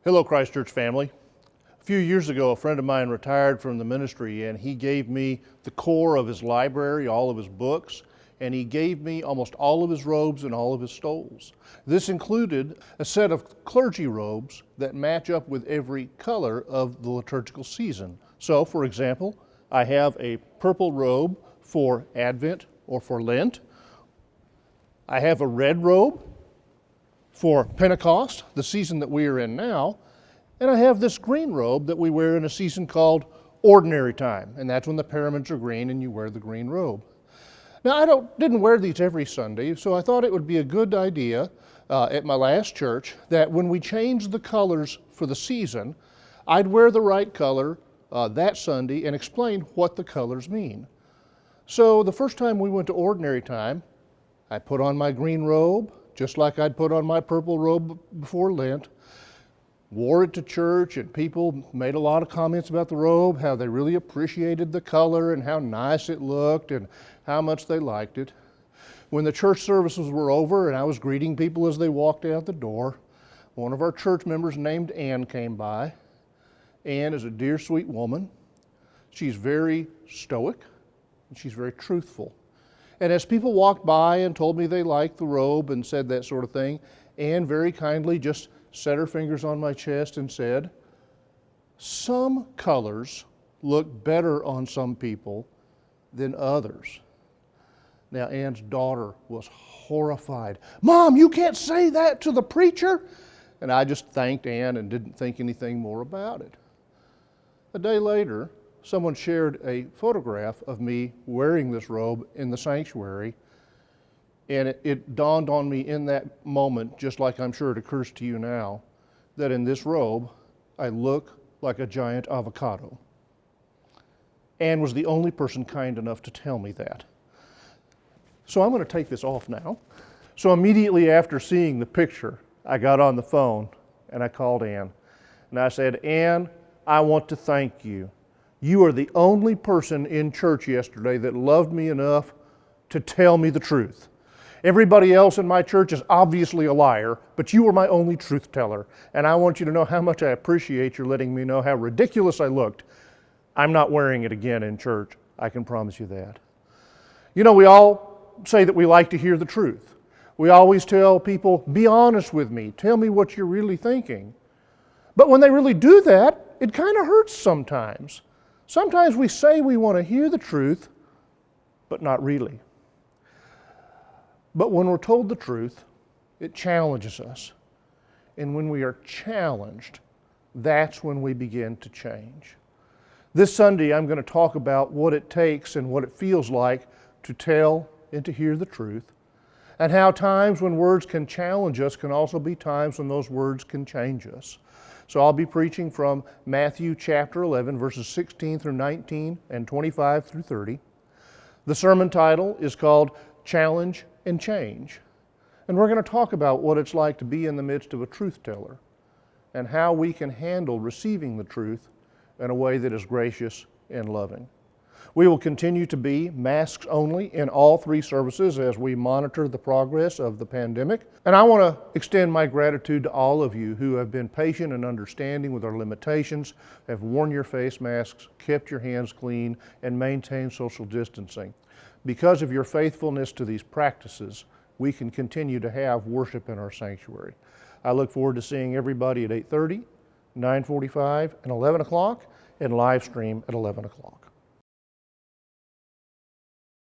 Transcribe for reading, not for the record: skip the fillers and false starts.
Hello, Christ Church family. A few years ago, a friend of mine retired from the ministry and he gave me the core of his library, all of his books, and he gave me almost all of his robes and all of his stoles. This included a set of clergy robes that match up with every color of the liturgical season. So, for example, I have a purple robe for Advent or for Lent. I have a red robe for Pentecost, the season that we are in now, and I have this green robe that we wear in a season called Ordinary Time, and that's when the pyramids are green and you wear the green robe. Now, I didn't wear these every Sunday, so I thought it would be a good idea at my last church that when we changed the colors for the season, I'd wear the right color that Sunday and explain what the colors mean. So the first time we went to Ordinary Time, I put on my green robe, just like I'd put on my purple robe before Lent, wore it to church, and people made a lot of comments about the robe, how they really appreciated the color and how nice it looked and how much they liked it. When the church services were over and I was greeting people as they walked out the door, one of our church members named Ann came by. Ann is a dear, sweet woman. She's very stoic and she's very truthful. And as people walked by and told me they liked the robe and said that sort of thing, Ann very kindly just set her fingers on my chest and said, "Some colors look better on some people than others." Now, Ann's daughter was horrified. "Mom, you can't say that to the preacher!" And I just thanked Ann and didn't think anything more about it. A day later, someone shared a photograph of me wearing this robe in the sanctuary, and it dawned on me in that moment, just like I'm sure it occurs to you now, that in this robe, I look like a giant avocado. Ann was the only person kind enough to tell me that. So I'm going to take this off now. So immediately after seeing the picture, I got on the phone and I called Ann. And I said, "Ann, I want to thank you. You are the only person in church yesterday that loved me enough to tell me the truth. Everybody else in my church is obviously a liar, but you were my only truth teller. And I want you to know how much I appreciate your letting me know how ridiculous I looked. I'm not wearing it again in church. I can promise you that." You know, we all say that we like to hear the truth. We always tell people, "Be honest with me. Tell me what you're really thinking." But when they really do that, it kind of hurts sometimes. Sometimes we say we want to hear the truth, but not really. But when we're told the truth, it challenges us. And when we are challenged, that's when we begin to change. This Sunday, I'm going to talk about what it takes and what it feels like to tell and to hear the truth, and how times when words can challenge us can also be times when those words can change us. So I'll be preaching from Matthew chapter 11, verses 16 through 19 and 25 through 30. The sermon title is called Challenge and Change. And we're going to talk about what it's like to be in the midst of a truth teller and how we can handle receiving the truth in a way that is gracious and loving. We will continue to be masks only in all three services as we monitor the progress of the pandemic. And I want to extend my gratitude to all of you who have been patient and understanding with our limitations, have worn your face masks, kept your hands clean, and maintained social distancing. Because of your faithfulness to these practices, we can continue to have worship in our sanctuary. I look forward to seeing everybody at 8:30, 9:45, and 11 o'clock, and live stream at 11 o'clock.